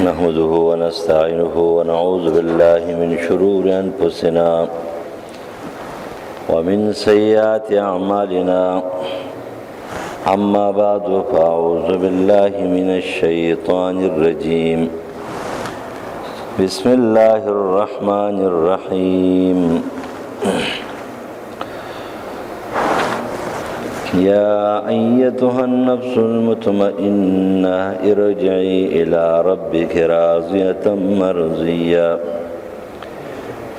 نحمده ونستعينه ونعوذ بالله من شرور أنفسنا ومن سيئات أعمالنا أما بعد فأعوذ بالله من الشيطان الرجيم بسم الله الرحمن الرحيم يا أيتها النفس المطمئنة ارجعي إلى ربك راضية مرضية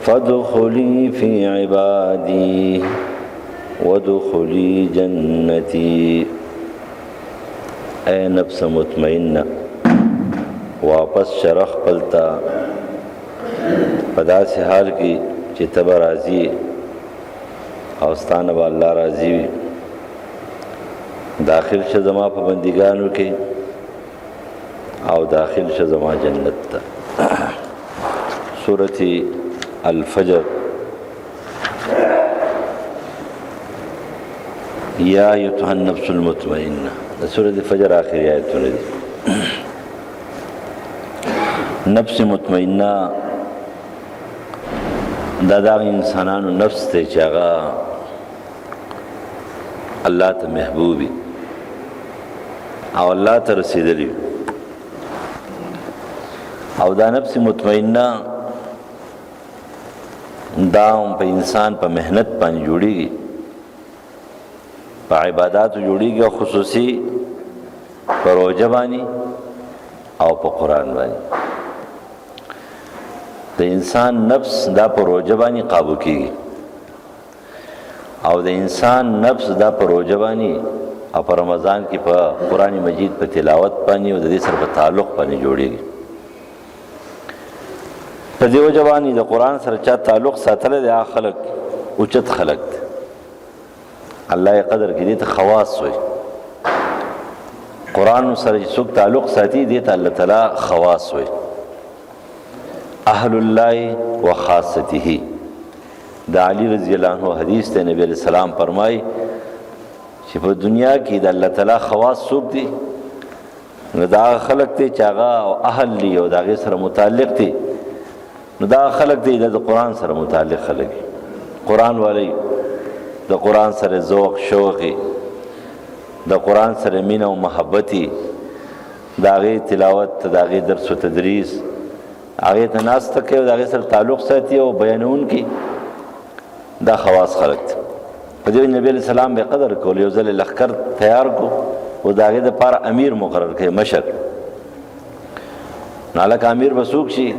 فادخلي في عبادي وادخلي جنتي. اے نفس مطمئنہ واپس شرخ پلتا پدا سے حال کی چتب راضی اوستان با اللہ راضی داخل شزما په بندگانو کې او داخل شزما جنت ته. سورة الفجر یا ایتها النفس المطمئنه د سورة الفجر آخری آیتونه دي. نفس مطمئنه دا انسانانو نفس ته چې هغه الله ته محبوبي او الله ته رسیدلی او دا نفس مطمئنه دا په انسان په مهنت باندې جوړیږي، په عباداتو جوړیږي، خصوصي په روزه باندې او په قرآن باندې. د انسان نفس دا په روزه باندې قابو کیږي او د انسان نفس دا په روزه باندې او په رمضان کې په قرآن مجید په تلاوت باندې او د دې سره په تعلق باندې جوړیږي. په دې وجه باندې د قرآن سره چا تعلق ساتل د خلق اوچت خلق دی. الله قدر کې دې ته خواص وي. قرآن سره چې څوک تعلق ساتي دې ته الله تعالی خواص وي. اهل الله وخاصته. دا علی رضی اللہ عنہ حدیث تے نبی علیہ السلام فرمائی چې په دنیا کې د الله تعالی خواص څوک دي؟ نو دا خلق ته چاغه او اهل لی او دا غي سره متعلق دي. نو دا خلق دي د قرآن سره متعلق خلق دي. قرآن والی د قرآن سره ذوق شوقي، د قرآن سره مینه او محبتي، دا غي تلاوت، دا غي درس او تدریس، هغه ته ناس تکي او دا غي سره تعلق ساتي او بیانون کی، دا خواص خلق دي. په دې نبی علیہ السلام به قدر کول، یو ځل لخر تیار کو او داغه د پار امیر مقرر کړي مشر. نالک امیر بسوک شي.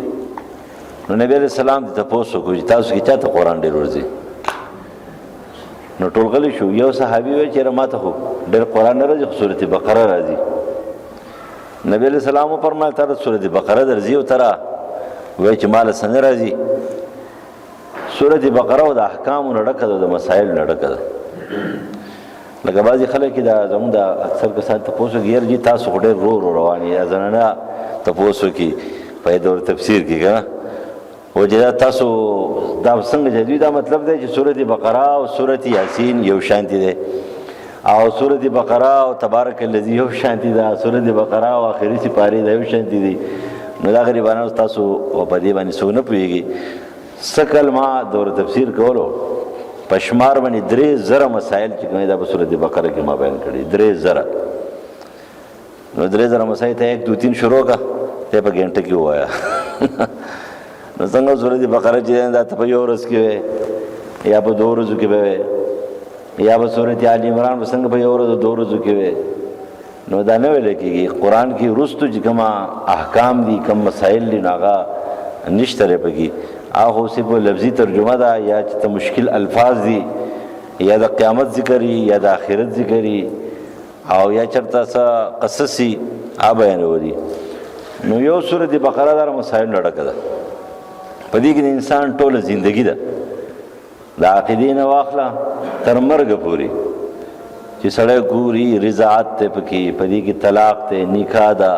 نو نبی علیہ السلام ته تاسو کو تاسو کې چاته قرآن ډېر ورځي. نو ټول غلی شو. یو صحابي وی چې راته خو ډېر قرآن نه راځي، سورۃ بقره راځي. نبی علیہ السلام فرمایل تر سورۃ بقره درځي او ترا وای چې مال څنګه راځي. سورۃ بقره او د احکام نړکه د مسائل نړکه ده. لکه بعضی خلک دا زموږ د اکثر کسان تاسو غیر جی تاسو ډېر رو رواني ځننه تاسو کې په دور تفسیر کې کنه او جدا تاسو دا څنګه جدي دا مطلب دی چې سورۃ بقره او سورۃ یاسین یو شانتی ده او سورۃ بقره او تبارک الذی یو شانتی ده، سورۃ بقره او اخري سپاره ده یو شانتی دي. نو دا غریبانو تاسو په دې باندې څو نه پوهیږي. سکل ما دور تفسیر کولو پشمار باندې 3000 مسائل چې کومه دا په سورۃ بقره کې ما بیان کړی 3000. نو 3000 مسائل ته 1 2 3 شروع کا ته په غنټه کې وایا. نو څنګه سورۃ بقره چې دا ته په یو ورځ کې یا په 2 ورځو کې به یا په سورۃ آل عمران څنګه په یو ورځ 2 ورځو کې وي. نو دا نه ویل کېږي. قرآن کې رستو چې کومه احکام دي، کوم مسائل دي، هغه نشته پکې. هغه صرف لفظي ترجمه ده یا چې مشکل الفاظ دي یا د قیامت ذکري یا د آخرت ذکري او یا چرته قصصي بیانوري. نو یو سورۃ بقره دار مسائل لړکه ده. په دې کې د انسان ټوله ژوندۍ ده د عقیدې نه واخله تر مرګ پورې چې سړی ګوري رضاعت ته پکې، په دې کې طلاق ته، نکاح ده،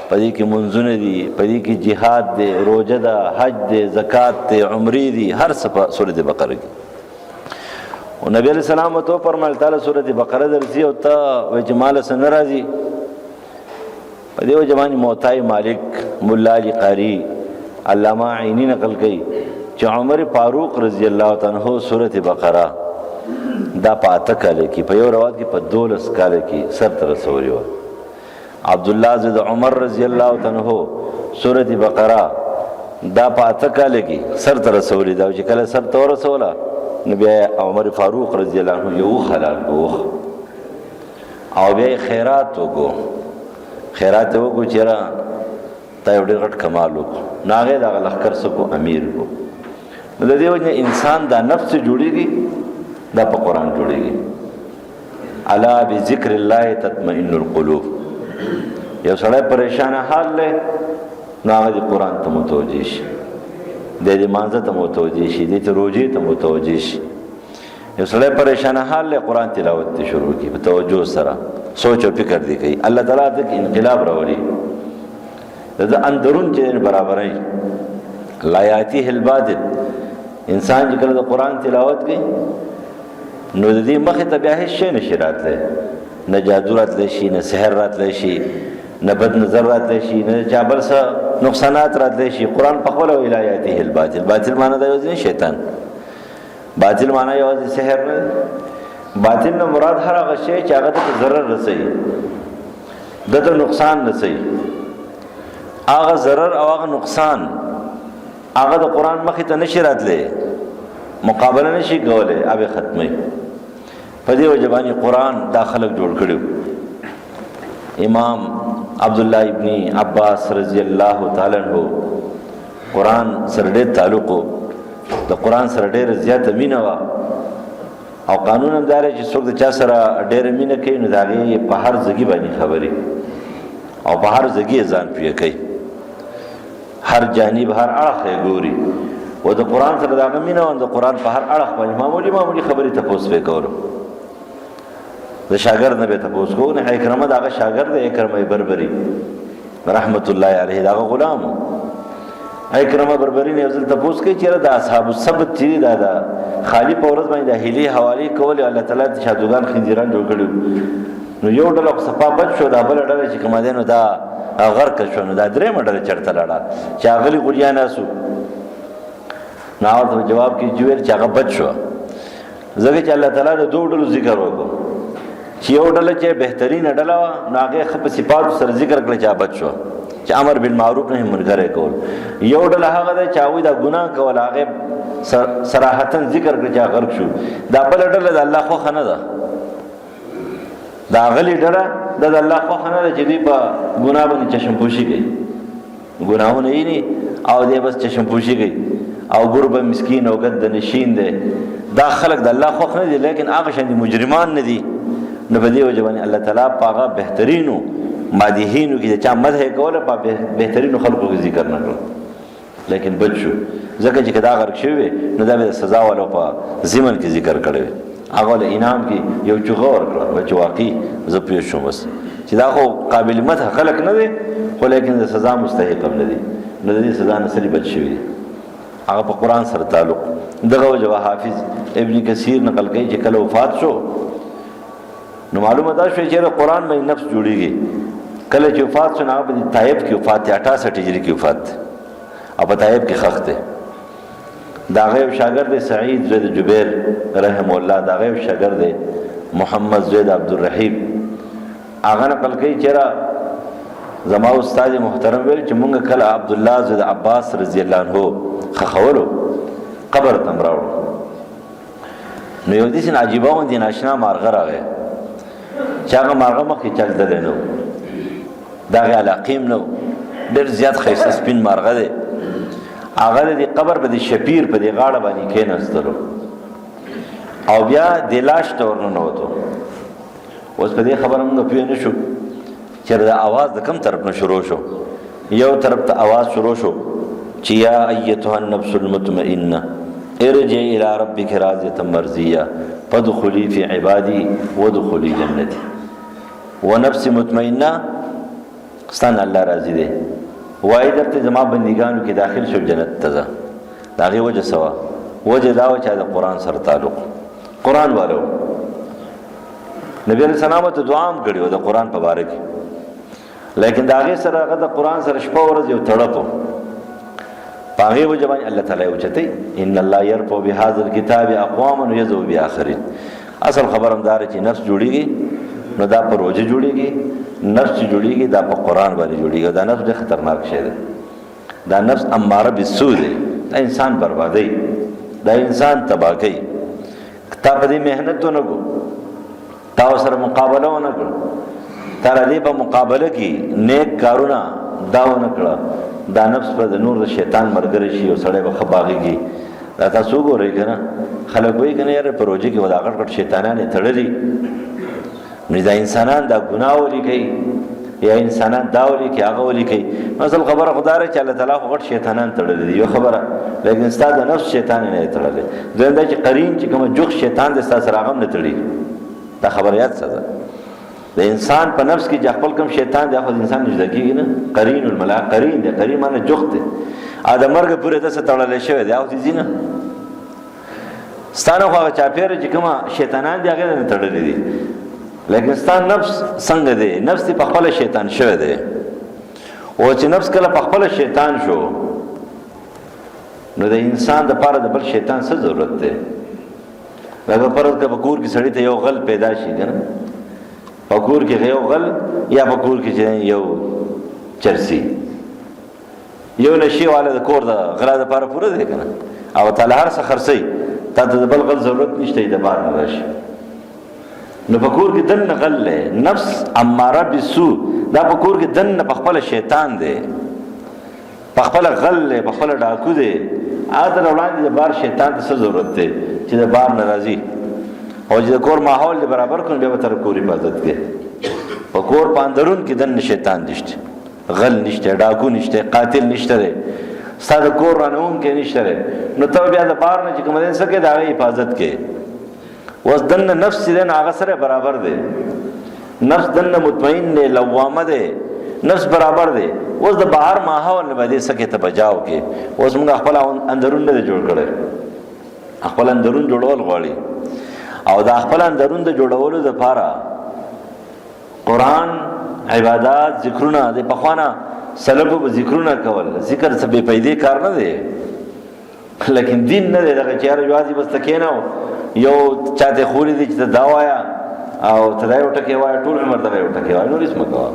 په دې کې منځونه دي، په دې کې جهاد دی، روزه ده، حج دی، زکات دی، عمرې دي، هر څه په سورۃ بقره کې. او نبی علیہ السلام تو فرمایل تعالی سورۃ بقره درځي او ته وای چې مال سره ناراضي په دیو جوانی موطای مالک مولا علی قاری علامہ عینی نقل کړي چې عمر فاروق رضی الله تعالی عنہ سورۃ بقره دا پاته کاله کې په یو روایت کې په 12 کاله کې سر تر رسولي و عبد الله زید عمر رضی الله تعالی عنہ سورۃ بقره دا پاته کاله کې سر تر رسولي دا چې کله سر تر رسوله نبی عمر فاروق رضی الله عنه یو خلال وو او بیا خیرات وکړو خیرات وکړو چې را تا یو ډېر غټ کمال وکړو ناغه دا لخر سکو امیر کو نو د دې وجه انسان دا نفس جوړیږي دا په قران جوړیږي الا بذکر الله تطمئن القلوب یو سړی پریشان حال له ناغه د قران ته متوجه شي د دې مانزه ته متوجه شي د روزي ته متوجه شي یو سړی پریشان حال له قران تلاوت ته شروع کی په توجه سره سوچ او فکر دی کوي الله تعالی دې انقلاب راولي دا اندرون چې برابرای لا یاتیه الباطل انسان چې کله د قران تلاوت کوي نو د دې مخه ته بیا هیڅ شی نشي راتلی نه جادو راتلی شي نه سحر راتلی شي نه بد نظر راتلی شي نه چا بل څه نقصانات راتلی شي قران په خپل لا یاتیه الباطل باطل معنی دا یوازې شیطان باطل معنی یوازې سحر نه باطل نه مراد هر هغه شی چې هغه ته ضرر رسوي دته نقصان رسوي هغه ضرر او هغه نقصان هغه د قران مخې ته نشي راتلی مقابله نشي کولای اوبه ختمي په دې وجه باندې قران دا خلق جوړ کړو امام عبد الله ابن عباس رضی الله تعالی عنہ قران سره ډېر تعلق د قران سره ډېر زیاته مینه وا او قانون هم دار چې څوک د چا سره ډېر مینه کوي نو داغه په هر ځګي باندې خبري او په هر ځګي ځان پیه کوي هر جانب هر اړخ ګوري و د قران سره داغه مینه او د قران په هر اړخ باندې معمولی خبري ته پوس وکړو د شاګرد نه به تاسو کو نه اکرمه داغه شاګرد اکرمه بربری رحمت الله علیه داغه غلام اکرمه بربری نه ځل تاسو کې چیرې د اصحاب السبت چیرې دا خالی په ورځ باندې د هلي حوالی کول الله تعالی د شادوغان خنجران جوړ کړو نو یو ډول صفه بچ شو دا بل ډول چې کوم دینو دا غرق شو نو دا درې مډل چرته لاړه چې اغلی غوړیانا سو نو ورته جواب کې جوړ چې هغه بچ شو زګه چې الله تعالی د دوه ډول ذکر وکړو چې یو ډول چې بهترین ډول نو هغه خپ صفات سره ذکر کړل چې بچ شو چې امر بالمعروف نه منکر کول یو ډول هغه چې اوی دا ګناه کول هغه صراحتن ذکر کړل چې غرق شو دا بل ډول د الله خو خنه ده دا غلی ډله د الله خو خنه ده چې دی په ګناه باندې چشم پوشي کوي ګناهونه یې نه او دې بس چشم پوشي کوي او ګربه مسکین او قد نشین ده دا خلق د الله خو خنه دي لیکن هغه شان دي مجرمان نه دي نو په دې وجه باندې الله تعالی پاغه بهترینو مادیهینو کې چې مدح کوله په بهترینو خلقو کې ذکر نه کړ لیکن بچو ځکه چې دا غرق شوی نو دا به سزا ولو په زمن کې ذکر کړي هغه له انعام کې یو چغور کړ چې واقعي زه پوه شوم بس چې دا خو قابل مدح خلق نه دي خو لیکن د سزا مستحق هم نه دي نو د دې سزا نه سلی بچ شوی هغه په قران سره تعلق دغه وجه حافظ ابن کثیر نقل کوي چې کله وفات شو نو معلومه ده چې قران مې نفس جوړیږي کله چې وفات شو نه په طائف کې وفات 68 هجری کې وفات او په طائف کې خخته دا غیب شاګرد سعید زید جبیر رحم الله دا غیب شاګرد محمد زید عبدالرحیم هغه نقل کوي چې زما استاد محترم ویل چې مونږ کله عبد الله زید عباس رضی الله عنه خخولو قبر تم راوړو نو یو دې عجیبه و دي ناشنا مارغه راغی چې هغه مارغه مخکې چل دل نو دا غي علاقیم نو ډېر زیات خیسته سپین مارغه دی هغه د قبر په شپیر په دی غاړه باندې کېناستلو او بیا د لاش تورنو نوته اوس په دې خبره موږ پیو نه شو چې دا आवाज د کوم طرف نه شروع شو یو طرف ته आवाज شروع شو چې یا ایتها النفس المطمئنه ارجع الى ربك راضيه مرضيه فادخلي في عبادي وادخلي جنتي ونفس مطمئنه ستان الله راضي دي وای درته زما بندګانو کې داخل شو جنت ته داغه وجه سوا وجه دا و چې د قران سره تعلق قران والو نبی علیہ السلام ته دعا هم کړو د قران په باره کې لیکن د هغې سره هغه د قرآن سره شپه ورځ یو تړپ و، په هغې وجه باندې الله تعالی اوچتوي ان الله یرفع بهذا الکتاب اقواما ویضع بآخرین. اصل خبر هم دا چې نفس جوړیږي نو دا په روزه جوړیږي، نفس چې جوړیږي دا په قرآن باندې جوړیږي. دا نفس ډېر خطرناک شی دی، دا نفس اماره بالسوء دی، دا انسان بربادوي، دا انسان تباه کوي. تا په دې محنت ونه کړو، تا ورسره مقابله ونه کړو، تا د دې په مقابله کې نیک کارونه دا ونه کړه، دا نفس به د نور د شیطان ملګری شي او سړی به ښه باغېږي. دا تاسو وګورئ که نه، خلک وایي که نه یاره په روژه کې به دا غټ غټ شیطانان یې تړلي، نو دا انسانان دا ګناه ولیکئ یا انسانان دا ولیکي هغه ولیکي. مثل خبره خو دا ده چې الله تعالی خو غټ شیطانان تړلي دي، یو خبره، لیکن ستا د نفس شیطان یې نه دی تړلی. دویم دا چې قرین چې کومه جوخ شیطان دی ستا سره هغه هم نه تړي. دا خبره یاد ساته، د انسان په نفس کې چې خپل کوم شیطان دی خو د انسان نږدې کېږي نه. قرین الملا قرین دی، قرین معنی جوخت دی، او د مرګ پورې داسې تړلی شوی دی او دې ځي نه. ستا نه خو هغه چاپېره چې کومه شیطانان دي هغې نه تړلي دي، لیکن ستا نفس څنګه دی؟ نفس دی په خپله شیطان شوی دی. او چې نفس کله په خپله شیطان شو نو د انسان دپاره د بل شیطان څه ضرورت دی؟ لکه فرض که په کور کې سړي ته یو غل پیدا شي که نه، په کور کې یو غل یا په کور کې چې یو چرسي، یو نشي والا د کور د غلا دپاره پوره دی که نه، او تعالی هر څه خرڅوي، تا ته د بل غل ضرورت نشته د بار نه راشي. نو په کور کې دننه غل دی، نفس اماره بالسوء، دا په کور کې دننه په خپله شیطان دی، په خپله غل دی، په خپله ډاکو دی. هغه ته وړاندې د بار شیطان ته څه ضرورت دی چې د بار نه راځي؟ او چې د کور ماحول دې برابر کړو بیا به تر کور حفاظت کوي. په کور په اندرون کې دننه شیطان نشته، غل نشته، ډاکو نشته، قاتل نشته دی، ستا د کور رانهونکی نشته دی. نو ته بیا د بار نه چې کوم دی څه کوې د هغې حفاظت کوې. اوس دننه نفس چې دی نو هغه سره برابر دی، نفس دننه مطمئن دی، لوامه دی، نفس برابر دی. اوس د بهر ماحول نه به دې څه کې ته بجاو کې. اوس موږ خپل اندرون نه دی جوړ کړی، خپل اندرون جوړول غواړي، او دا خپل اندرون د جوړولو دپاره قرآن، عبادات، ذکرونه د پخوانه سلفو به ذکرونه کول. ذکر څه بې پیدې کار نه دی، لیکن دین نه دی دغه چې یاره یوازې بس ته کښېنه یو چاته خوري دي چې ته دا وایه او ته دا یو ټکی وایه، ټول عمر دغه یو ټکی وایه، نور هېڅ مه کوه.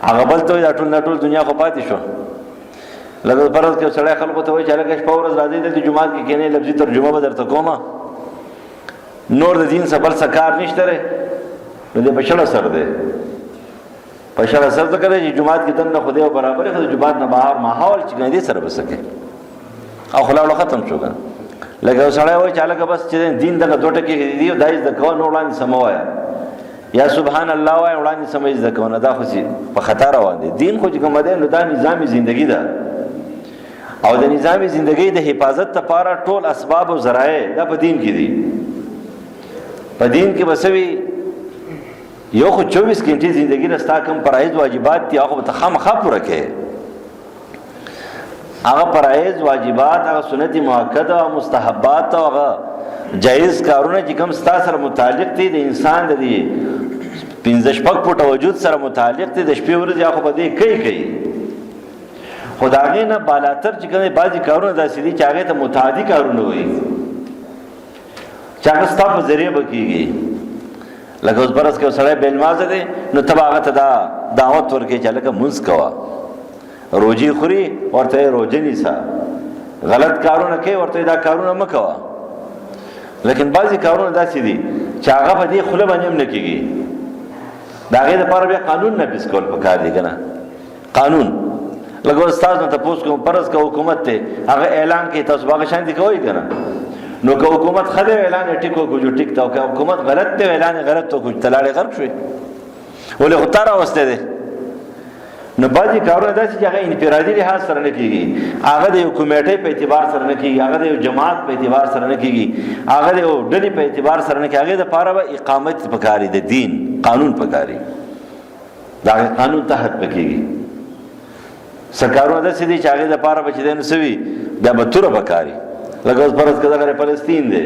هغه بل ته وایي دا ټول نه ټول دنیا خو پاتې شو. لکه فرض کې سړی خلکو ته وایي چې هلکه شپه ورځ راځئ دلته جومات کې کښېنئ، لفظي ترجمه به درته کومه، نور د دین څه بل څه کار نشته دی، نو دی په شړه سر دی. په شړه سر ځکه دی چې جومات کې دننه خو دی او برابر دی، خو د جومات نه بهر ماحول چې کوي دې سره به څه کوي، او خو لاړو ختم شو که نه. لکه یو سړی وایي چې هلکه بس چې دین دغه دوه ټکي دي دا یې زده کوه، نو وړاندې څه مه وایه، یا سبحان الله وایه وړاندې څه مه زده کوه، نه دا خو په خطا روان دی. دین خو چې کومه دی نو دا نظامي زندګي ده، او د نظامي زندګۍ د حفاظت لپاره ټول اسباب او ذرایع دا په دین کې دي. په دین کې به څه وي؟ یو خو 24 घंटे زندګي نه ستا کوم فرایض واجبات دي هغه به ته خامخا پوره کوې. هغه فرایض واجبات، هغه سنت مؤکده او مستحبات او هغه جایز کارونه چې کوم ستا سره متعلق دي د انسان د دې 15 فوټه وجود سره متعلق دي، د شپې ورځې هغه به دې کوي. خو د هغې نه بالاتر چې کوم بعضې کارونه داسې دي چې هغې ته متعدي کارونه وایي چې هغه ستا په ذریعه به کېږي. لکه اوس فرض کې یو سړی بې نمازه دی نو ته به هغه ته دا دعوت ورکوې چې هلکه مونځ کوه، روجې خوري ورته یې روجه نیسه، غلط کارونه کوي ورته دا کارونه مه کوه. لیکن بعضې کارونه داسې دي چې هغه په دې خوله باندې هم نه کېږي، د هغې دپاره بیا قانون نافظ کول پکار دي که نه. قانون لکه استاد نه تپوس کوم، فرض که حکومت دی هغه اعلان کوي، تاسو به هغه شانتې کوئ که نه؟ نو که حکومت ښه دی اعلان یې ټیک وکړو جو ټیک ته، او که حکومت غلط دی اعلان یې غلط وکړو ته لاړې غرق شوې، ولې خو تا راوستی دی. نو بعضې کارونه داسې چې هغه انفرادي لحاظ سره نه کېږي، هغه د یو کمیټۍ په اعتبار سره نه کېږي، هغه د یو جماعت په اعتبار سره نه کېږي، هغه د یو ډلې په اعتبار سره نه کېږي. هغې دپاره به اقامت پکاري، د دین قانون پکاري، د هغې قانون تحت به کېږي. څه کارونه داسې دي چې هغې دپاره به چې دی نو څه وي بیا به توره پکاري. لکه اوس فرض که دغه فلسطین دی،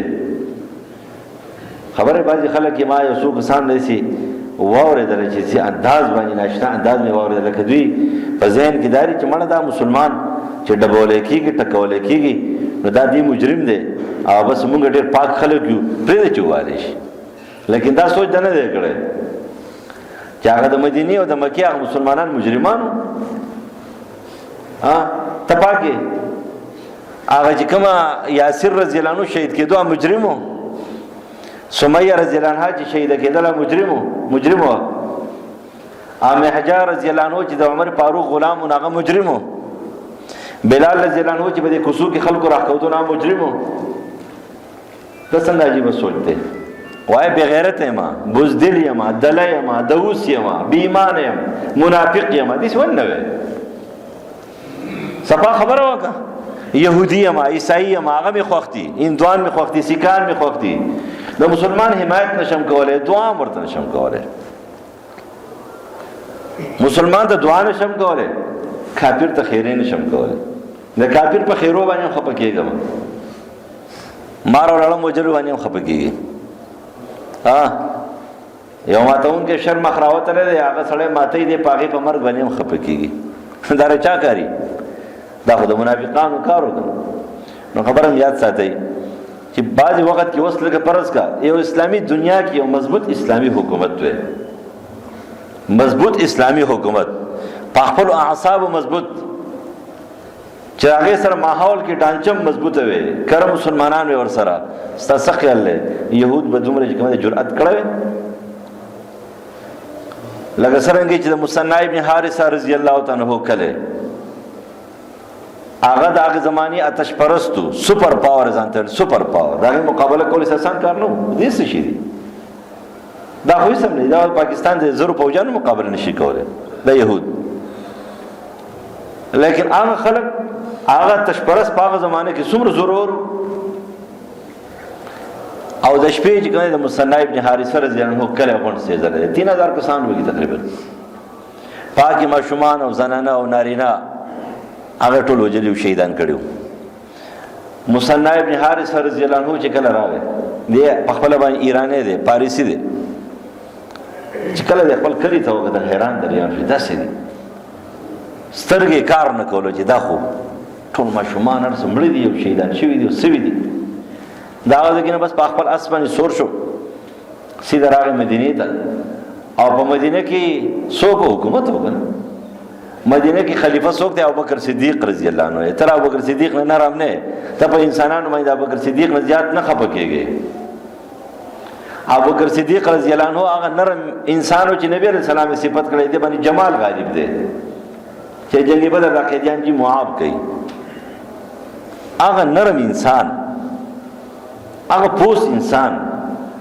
خبره بعضې خلک یې ما یو څو کسان داسې واورېدله چې انداز باندې ناشنا انداز مې واورېدله که دوی په ذهن کې داري چې مړه دا مسلمان چې ډبولی کېږي ټکولی کېږي نو دا دی مجرم دی او بس مونږ ډېر پاک خلک یو پرېږده چې ووالی شي لیکن دا سوچ ده نه دی کړی چې هغه د مدینې او د مکې هغه مسلمانان مجرمانو ته پاکې هغه چې کومه یاسر رضی الله عنه شهید کېدو مجرمو سمیه رضی الله عنها چې شهیده کېدله مجرمو ام حجار رضی الله عنه چې د عمر فاروق غلام و هغه مجرمو بلال رضی الله عنه چې په دې کوڅو کې خلکو راښکودو نه مجرمو دا څنګه عجیبه سوچ دی وای بغیرت یم بزدل یم دله یم دوس یم بې ایمانه یم منافق یم داسې ونه وی صفا خبره وکړه یهودی یم عیسائی یم هغه مې خوښ دي هندوان مې خوښ دي سیکان مې خوښ دي د مسلمان حمایت نشم کولی دعا هم ورته نشم کولی مسلمان ته دعا نشم کولی کافر ته خیرې نشم کولی د کافر په خیرو باندې هم خفه کېږم مار او لړم وجلو باندې هم خفه کېږي یو ماتونکی شر مخ راوتلی دی هغه سړی ماتوي دی په هغې په مرګ باندې هم خفه کېږي دا د چا کاري دا خو د منافقانو کار وکړه نو خبره هم یاد ساتئ چې بعضې وخت کې اوس لکه فرض کا یو اسلامي دنیا کې یو مضبوط اسلامي حکومت وی مضبوط اسلامي حکومت په خپلو اعصابو مضبوط چې هغې سره ماحول کې ډانچم مضبوطه وي کره مسلمانان وي ورسره ستا څه خیال دی یهود به دومره چې کومه جرأت کړی وی لکه څرنګه چې د مثنی ابن حارثه رضی الله تعالی عنه کله هغه د هغه زماني آتش پرستو سپر پاور ځانته سپر پاور دا مقابله کول آسان کار نه دي څه شي دي دا خو سم نه دا پاکستان د زرو فوجانو مقابله نشي کولای د يهود لیکن هغه خلک هغه آتش پرست په هغه زمانه کې څومره ضرور او د شپې چې کومه د مثنی ابن حارثه رضی الله عنه کله غون سيزل 3000 کسان وګړي تقریبا پاکي ماشومان او زنانه او نارینه هغه ټول وجلي شهیدان کړیو مثنی ابن حارثه رضی الله عنه چې کله راغی دی په خپل باندې ایرانی دی پاریسی دی چې کله د خپل کلی ته وګد حیران دریا شي داسې دي سترګې کار نه کولو چې دا خو ټول ماشومان هر څه مړه دي او شهیدان شوي دي او سوي دي دا ځکه نه بس په خپل اسماني سور شو سیده راغی مدینې ته او په مدینه کې څوک حکومت وکړ مدینه کې خلیفہ څوک دی ابوبکر صدیق رضی الله عنه تر ابوبکر صدیق نه نرم نه ته په انسانانو باندې ابوبکر صدیق نه زیات نه خپه کېږي ابوبکر صدیق رضی الله عنه هغه نرم انسانو چې نبی رسول الله صفت کړی دی باندې جمال غالب دی چې جنگي بدر راکېدان جی معاب کوي هغه نرم انسان هغه پوس انسان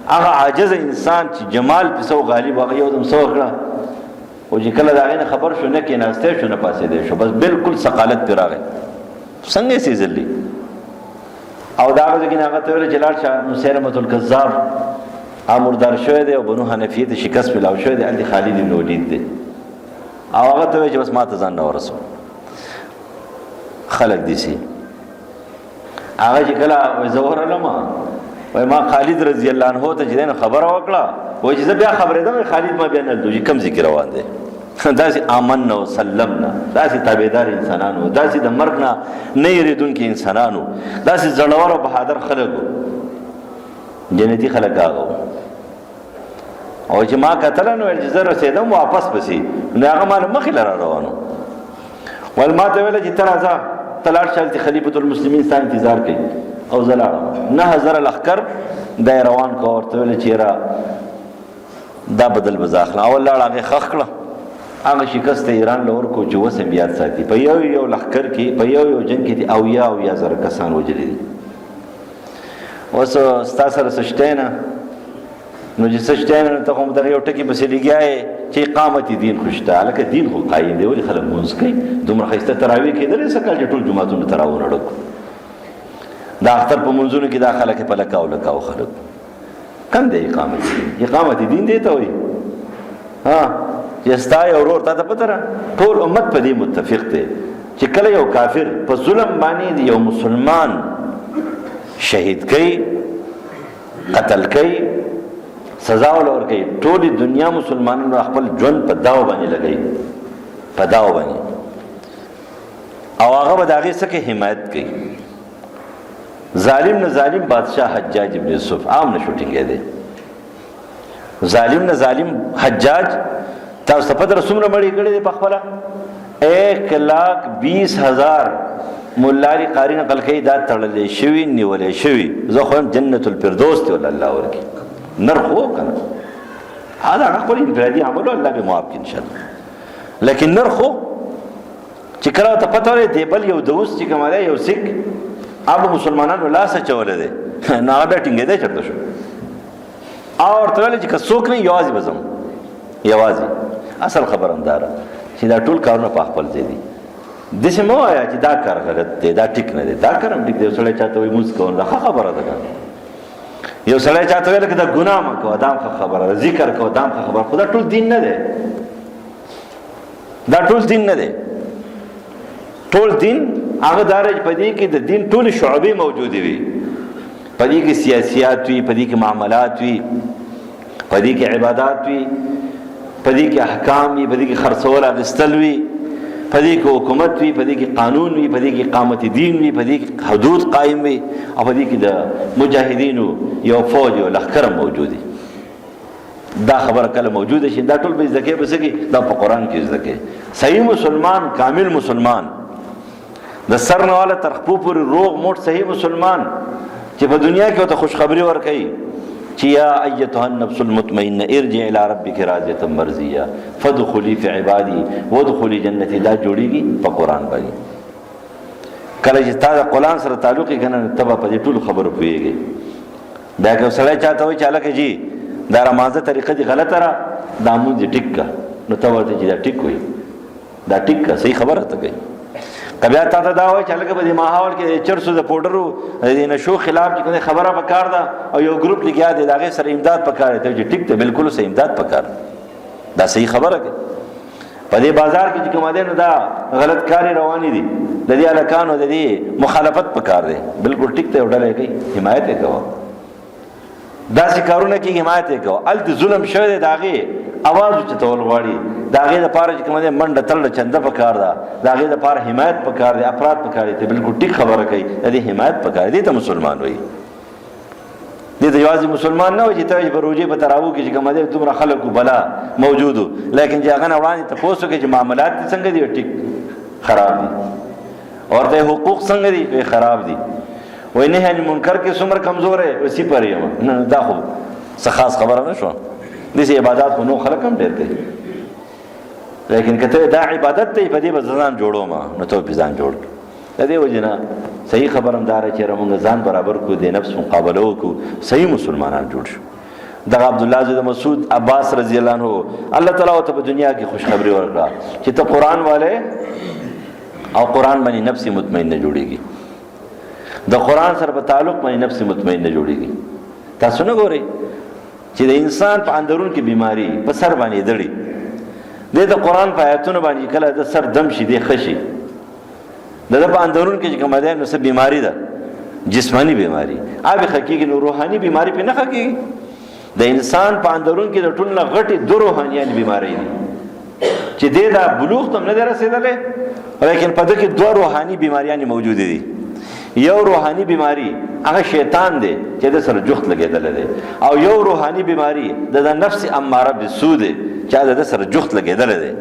هغه عاجز انسان چې جمال په سو غالب هغه یو دم سو کړه او چې کله دا غینه خبر شو نه کې ناشته شو نه پاسې دی شو بس بالکل ثقالت پر راغی څنګه سي ځلی او دا ځکه هغه ته ویل جلال شاه مسیلمه الکذاب امردار شوی دی او بنو حنفیه ته شکست ملاو شوی دی علي خالد بن ولید دی او هغه ته چې بس ما ته ځان نه ورسو خلق دي سي هغه چې کله زهور علما وای ما خالد رضی الله عنه ته چې خبر وکړه وای چې بیا خبرې ده خالد ما بیا نه دوی کم ذکر روان دي داسې آمنا و سلمنا داسې تابعدار انسانانو داسې د مرګ نه نه یریدونکي انسانانو داسې زړور او بهادر خلکو جنتی خلک هغه او چې ما کتل نو چې زه رسېدم واپس پسې نو هغه ما مخې لره روانو ول ما ته ویل چې تر ازا تلار شالتي خلیفۃ المسلمین ستا انتظار کوي او زلاړم 9000 لخر دای روان کو ورته ویل چې را دا بدل بزاخله اول لاړ هغه خخ کړه هغه شکست ایران لور کو چې وسم یاد ساتي په یو لخر کې په یو جنگ کې او یا زر کسان وجلي دي اوس تاسو سره سشتنه نو چې سشتنه ته کوم در یو ټکی بس لګیاي چې اقامت دین خوشته الکه دین خو قایم دی ولې خلک مونږ کوي دومره خسته تراوی کې درې سکه ټول جمعهونه تراوی وړو دا اختر په منځونو کې داخله کې په لکاو خلک کم دی اقامت دین دی ته وي یستا یو ورور ته پته را ټول امت په دې متفق دی چې کله یو کافر په ظلم باندې یو مسلمان شهید کوي قتل کوي سزا ولور کوي. ټولې دنیا مسلمانانو خپل ژوند په داو باندې لګوي، په داو باندې، او هغه به د هغې څه کوي؟ حمایت کوي. ظالم نه ظالم بادشاه حجاج ابن یوسف عام نه شو ټینګېدی. ظالم نه ظالم حجاج تاسو ته پته ده څومره مړي کړي دي په خپله؟ 1,20,000 ملاري قاري نقل کوي دا تړلی شوي نیولی شوي. زه خو یم جنت الفردوس ته ول الله ورکړي. نرخ و که نه دا هغه خپل انفرادي عمل الله به معاف کړي انشاءالله. لیکن نرخ و چې کله ته پته ولې دی بل یو دوست چې کوم دی یو سیک هغه مسلمانانو لاس اچولی دی نه هغه بیا ټینګېدی چېرته شو. او ورته ویل چې که څوک نه یوازې به ځم، یوازې. اصل خبر همدا ده چې دا ټول کارونه په خپل ځای دي. داسې مه وایه چې دا کار غلط دی، دا ټیک نه دی. دا کار هم ټیک دی. یو سړی چاته وایي مونځ کوه دا ښه خبره ده که یو سړی چاته ویل که دا ګناه مه کوه دا هم ښه خبره ده، ذکر کوه دا هم ښه خبره. خو دا ټول دین نه دی، دا ټول دین نه دی. ټول دین هغه دا دی چې په دې کې د دین ټولې شعبې موجودې وي. په دې کې سیاسیات وي، په دې کې معاملات وي، په دې کې عبادات وي، په دې کې احکام وي، په دې کې خرڅول اخیستل وي، په دې کې حکومت وي، په دې کې قانون وي، په دې کې اقامت دین وي، په دې کې حدود قائم وي، او په دې کې د مجاهدینو یو فوج یو لښکر موجود وي. دا خبره کله موجوده شي دا ټول به زده کوي. بس کې دا په قرآن کې زده کوي. صحیح مسلمان، کامل مسلمان، د سر نه والا تر خپو پورې روغ موټ صحیح مسلمان چې په دنیا کې ورته خوشخبري ورکوي چې یا ایتها النفس المطمئنه ارجع الى ربك راضیه مرضیه فادخلي في عبادي وادخلي جنتي. دا جوړیږي په قرآن باندې. کله چې تا د قرآن سره تعلق یې کنه ته به په دې ټولو خبرو پوهېږې. بیا که سړی چاته وایي چې هلکه جي دا رمانځه طریقه دې غلطه را دا مونځ دې ټیک که، نو ته ورته چې دا ټیک وایي، دا ټیک که، صحیح خبره ته کوي. که بیا تا ته دا وایي چې هلکه په دې ماحول کې د چرسو د پوډرو د نشو خلاف چې کومه خبره پکار ده او یو ګروپ لګیا دی د هغې سره امداد پکار دی، ته چې ټیک ته بالکل سه امداد پکار دا صحیح خبره کوي. په دې بازار کې چې کوم دی نو دا غلط کاري روانې دي، د دې هلکانو د دې مخالفت پکار دی، بالکل ټیک ته یو ډله یې کوي، حمایت یې کوه. داسې کارونه کې حمایت یې کوه. هلته ظلم شوی دی د هغې اواز اوچتول غواړي، د هغې دپاره چې کوم دی منډه تړله چنده پکار ده، د هغې دپاره حمایت پکار دی، افراد پکار دي. ته بالکل ټیک خبره کوي، د دې حمایت پکار دی. دې ته مسلمان وایي. دې ته یوازې مسلمان نه وایي چې ته په روژې په تراوو کې چې کوم دی دومره خلکو بلا موجودو، لیکن چې هغه نه وړاندې تپوس وکړي چې معاملات دې څنګه دي؟ ټیک خراب دي. ورته حقوق څنګه دي؟ خراب دي. وایي نهي عن منکر کې څومره کمزور یې وسی پرې یم. نه دا خو څه خاص خبره نه شوه. داسې عبادات خو نو خلک هم ډېر کوي، لیکن که ته دا عبادت دی په دې به زه ځان جوړوم نو ته به ځان جوړ کړه. د دې وجې نه صحیح خبره هم دا ده چې موږ ځان برابر کړو، د نفس مقابله وکړو، صحیح مسلمانان جوړ شو. دغه عبدالله زوی د مسعود عباس رضی الله عنه الله تعالی ورته په دنیا کې خوشخبري ورکړه چې ته قرآن والے او قرآن باندې نفس مطمئنه جوړېږي. د قرآن سره په تعلق باندې نفس مطمئنه جوړېږي. تاسو نه ګورئ چې د انسان په اندرون کې بیماری په سر باندې دړي، د قرآن په آیاتونو باندې کله د سر دم شي دی خشي، د په اندرون کې چې کومه ده نو څه بیماری ده، جسمانی بیماری آب خکېږي، نو روحاني بیماری په نه خکېږي. د انسان په اندرون کې د ټول نه غټې دو روحانیان بیماری دي چې دې دا بلوغ ته نه دی رسېدلی، لیکن په ده کې دوه روحاني بیماریانې موجودې دي. یو روحاني بیماری هغه شیطان دی چې د سره جخت لګېدلی دی، او یو روحاني بیماری د نفس اماره بالسوء دی چې د سره جخت لګېدلی دی.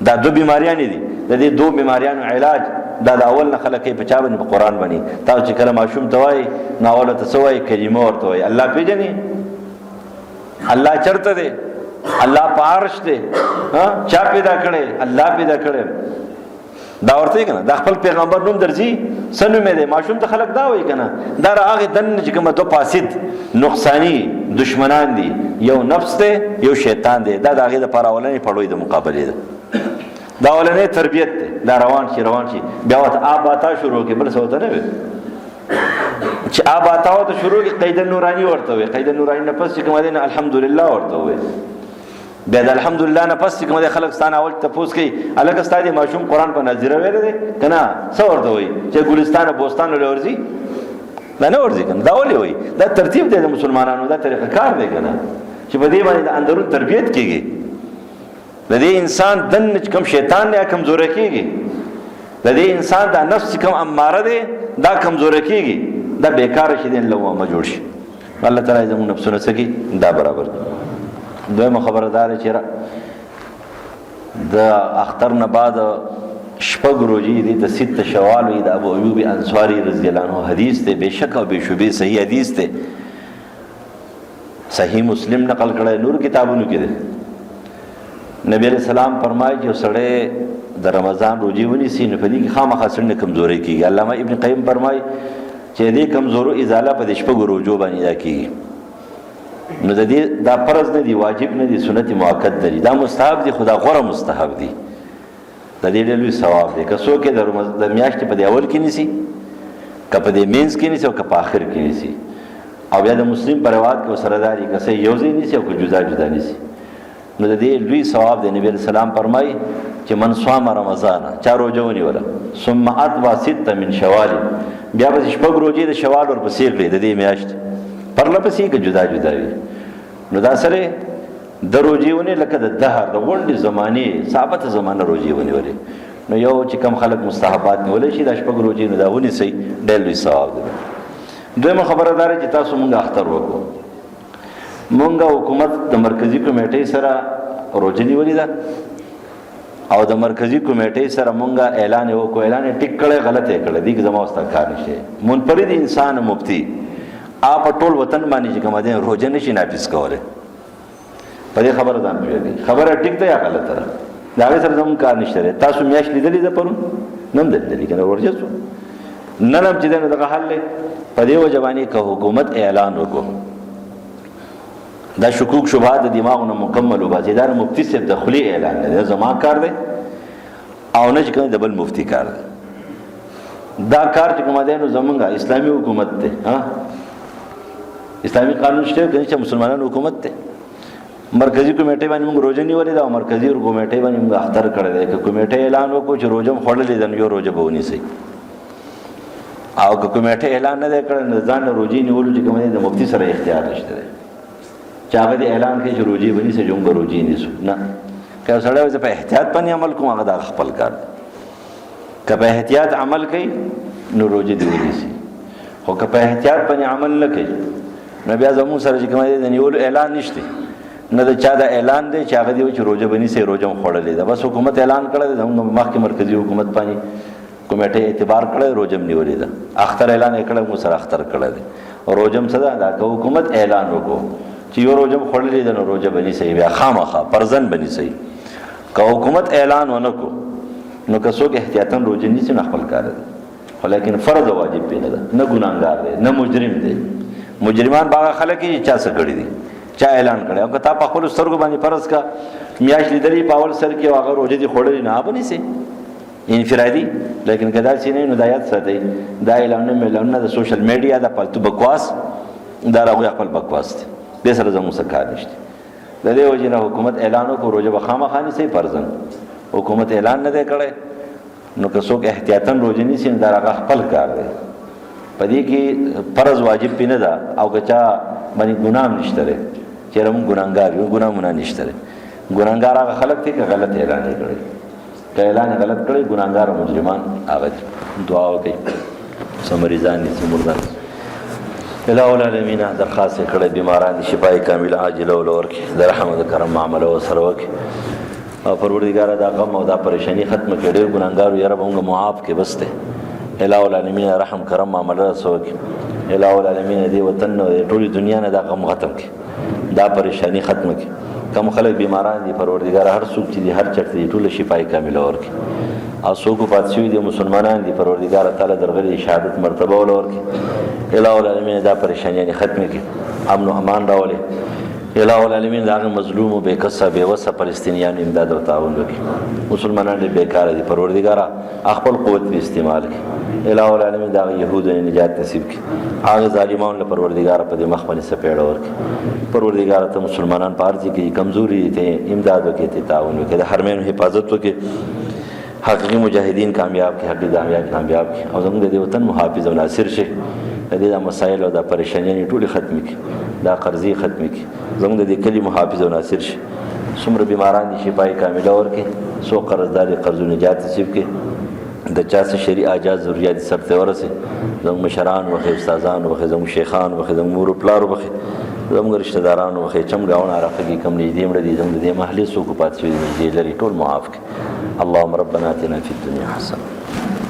دا دو بیماریانې دي. د دې دو بیماریانو علاج دا د اول نه خلک کوي په چا باندې؟ په قرآن باندې. تاسو چې کله ماشوم ته وایي نو اول ته څه وایي؟ کلمه ورته وایي. الله پېژنې؟ الله چېرته دی؟ الله په عرش دی. چا پیدا کړی؟ الله پیدا کړی. دا ورته که نه دا خپل پیغمبر نوم درځي څه نوم یې دی؟ ماشوم ته خلک دا وایي که نه دا د هغې دننه چې کومه دو فاسد نقصاني دشمنان دي، یو نفس دی یو شیطان دی. دا د هغې دپاره اولنۍ پړوی د مقابلې ده، دا اولنۍ تربیت دی. دا روان شي بیا ورته آب باتا شروع کړي، بل څه ورته نه وي چې آب باتا ورته شروع کړي. قید نوراني ورته وایي. قید نوراني نه پس چې کومه دی نه الحمدلله ورته وایي. بیا د الحمدلله نه پس چې کومه دی خلک ستانه اول تپوس کوي هلکه ستا دې ماشوم قرآن په ناظره ویلی دی که نه؟ څه ورته وایي چې ګلستان بوستان ولې ورځي؟ دا نه ورځي که نه. دا ولې وایي؟ دا ترتیب دی د مسلمانانو، دا طریقه کار دی که نه. چې په دې باندې د اندرون تربیت کېږي، د دې انسان دن کم شیطان نه کمزوره کېږي، د دې انسان د نفس کم اماره دی دا کمزوره کېږي، دا بیکاره شي دین لوامه جوړ شي. الله تعالی زموږ نفسونه سکی دا برابر. دویمه خبره دا ده چې د اختر نه بعد شپږ روزې دي، د ست شوال وي، د ابو ایوب انصاری رضی الله عنه حدیث دی، بېشکه او بېشبهې صحیح حدیث دی، صحیح مسلم نقل کړی، نور کتابونو کې دی. نبی علیہ السلام فرمایي چې سړی د رمضان روزې ونیسي نو په دې کې خامخا سړی کمزوری کېږي. علامه ابن قیم فرمایي چې دې کمزورو ازاله په دې شپږو روزو باندې دا کېږي. نو د دې دا فرض نه دی، واجب نه دی، سنت مؤکد دی، دا مستحب دی، خدا غوره مستحب دی، د دې ډېر لوی ثواب دی. که څوک د میاشتې په دې اول کې نیسي، که په دې مینځ کې نیسي او که په آخر کې نیسي، او بیا د مسلم په روایت کې ورسره دا دي که څه یو ځای نیسي او که جدا جدا نیسي، نو د دې لوی ثواب دی. نبی علیہ السلام فرمایي چې من صام رمضان، چا روزه ونیوله، ثم اتبع ست من شوال، بیا به شپږ روزې د شوال ورپسې کړې د دې میاشتې پرله پسې که جدا جدا وي، نو دا سره د روزې ونې لکه د دهر د غونډې زمانې ثابته زمانه روزې ونیولې. نو یو چې کم خلک مستحبات نیولی شي دا شپږ روزې نو دا ونیسئ، ډېر لوی ثواب دی. دویمه خبره دا ده چې تاسو مونږ اختر وکړو. مونږ حکومت د مرکزي کمیټې سره روزه نیولې ده او د مرکزی کمیټې سره مونږه اعلان وکړو، اعلان یې ټیک کړی، غلط یې کړی، دې کې زما واست کار نشته. منفرد انسان مفتی آپ ټول وطن باندې چې کوم دین روزه نشي نافذ کوله، په دې خبره ځان پوهیږي، خبره ټیک ده یا غلطه ده، دا هغه سره زموږ کار نشته. تاسو میاش لیدلې ده پرون نن دلته کنه ورجه شو نن هم چې دغه حل په دې وجه باندې که حکومت اعلان وکړو دا شکوک شبهات د دماغونو مکمل وباسي، دا مفتی صاحب د خلی اعلان دی، زما کار دی او نه چې کوم د بل مفتی کار دی. دا کار چې کوم دی نو زمونږه اسلامي حکومت دی، اسلامي قانون شته چې مسلمانانو حکومت دی. مرکزی کمیټې باندې موږ روزه نیولې ده او مرکزی کمیټې باندې موږ اختر کړی دی. که کمیټې اعلان وکړو چې روزه خوړلې ده نو یو روزه به ونیسئ، او که کمیټې اعلان نه دی کړی نو ځان روزې نیولو چې کوم دی د مفتی سره اختیار نشته دی چې هغه دې اعلان کوي چې روزې به نیسئ، موږ روزې نیسو. نه، که سړی وایي زه په احتیاط باندې عمل کوم هغه د خپل کار دی. که په احتیاط عمل کوي نو روزې دې ونیسي، خو که په احتیاط باندې عمل نه کوي نو بیا زموږ سره چې کوم دی د نیولو اعلان نشته، نه د چا د اعلان دی چې هغه دی چې روزه به نیسئ، روزه هم خوړلې ده، بس حکومت اعلان کړی دی، زموږ مخکې مرکزي حکومت باندې کمیټې اعتبار کړی، روزه هم نیولې ده. اختر اعلان یې کړی، موږ سره اختر کړی دی، روزه هم څه ده دا که حکومت اعلان وکړو چې یو روزه هم خوړلې ده نو روزه به نیسئ، بیا خامخا فرضاً به نیسئ. که حکومت اعلان ونه کړو نو که څوک احتیاطاً روزه نیسي نو خپل کار دی، خو لیکن فرض او واجب پې نه ده، نه ګناهګار دی نه مجرم دی. مجرمان باغ خلک چې چا څه کړي دي، چا اعلان کړی، او که تا په خپلو سترګو باندې فرض کا میاشت لیدلې په اول سر کې او هغه روزه دې خوړلې نه به نیسئ انفرادي. لیکن که داسې نه نو دا یاد ساتئ دا اعلانونه د سوشل میډیا د فالتو بکواس، دا هغوی خپل بکواس دی، دې سره زموږ څه کار نشته. د دې وجې نه حکومت اعلان وکړو روزه به خامخا نیسئ فرضاً، حکومت اعلان نه دی کړی نو که څوک احتیاطاً روزه نیسي نو دا هغه خپل کار دی، په دې کې فرض واجب پې نه ده، او که چا باندې ګناه هم نشته دی، چېرې موږ ګناهګار یو، ګناه مونه نشته دی. ګناهګار هغه خلک دی که غلط اعلان یې کړی، که اعلان یې غلط کړی ګناهګار او مجرمان هغه دي. دعا وکړئ څه مریضان دي څه مردان الہ العالمین درخواست یې کړی بیماران دي شفای کامله عاجله ول ورکړي، د رحم او د کرم معامله ورسره وکړي، او پروردګاره دا غم او دا پریشانی ختمه کړي، ډېر ګناهګار یو رب موږ معاف کړي، بس دی الہ العالمین رحم کرم معامله رسو وکړي. الہ العالمین دې وطن او ټولې دنیا نه دا غم ختم کړي، دا پریشانی ختمه کړي. کم خلک بیماران دي پروردګاره هر څوک چې دي هر چرته دي ټوله شفای کامله ورکړي، او څوک پاتې شوي دي مسلمانان دي پروردګاره تعالی درغلي شهادت مرتبه ول ورکړي. الہ العالمین دا پریشانیانې ختمې کړي، امن او امان راولي. الہ العالمین دا هغه مظلوم او بې کسه بې وسه فلسطینیانو امداد او تعاون وکړي. مسلمانان ډېر بېکاره دي پروردګاره خپل قوت به استعمال کړي. الہ العالمین دا هغه یهودو نجات نصیب کړي، هغه ظالمانو له پروردګاره په دې مخ باندې سپېړه ورکړي. پروردګاره ته مسلمانان په هر ځای کې کمزوري ته امداد وکړي، ته تعاون وکړي، د حرمینو حفاظت وکړي، حقیقي مجاهدین کامیاب کړي، حقیقي کامیاب کامیاب کړي، او زموږ د دې وطن محافظ او ناصر شي، د دې د مسایل او د پریشانیانې ټولې ختمې کړي. دا قرضې ختمې کړي زموږ د دې کلي محافظ او ناصر شي څومره بیماران دي شفای کامله ورکړي څو قرضدار دي قرض نجات نصیب کړي د چا څه شرعي اجازه ضرورت سرته ورسي زموږ مشران وخت استادان وخت زموږ شیخان وخت زموږ مور پلار وخت زموږ رشتہ داران وخت چمګاونه راخږي کم نږدې مړه دي زموږ د محلي سوق پات شي نږدې لري ټول معاف کړي اللهم ربنا اتنا في الدنيا حسنه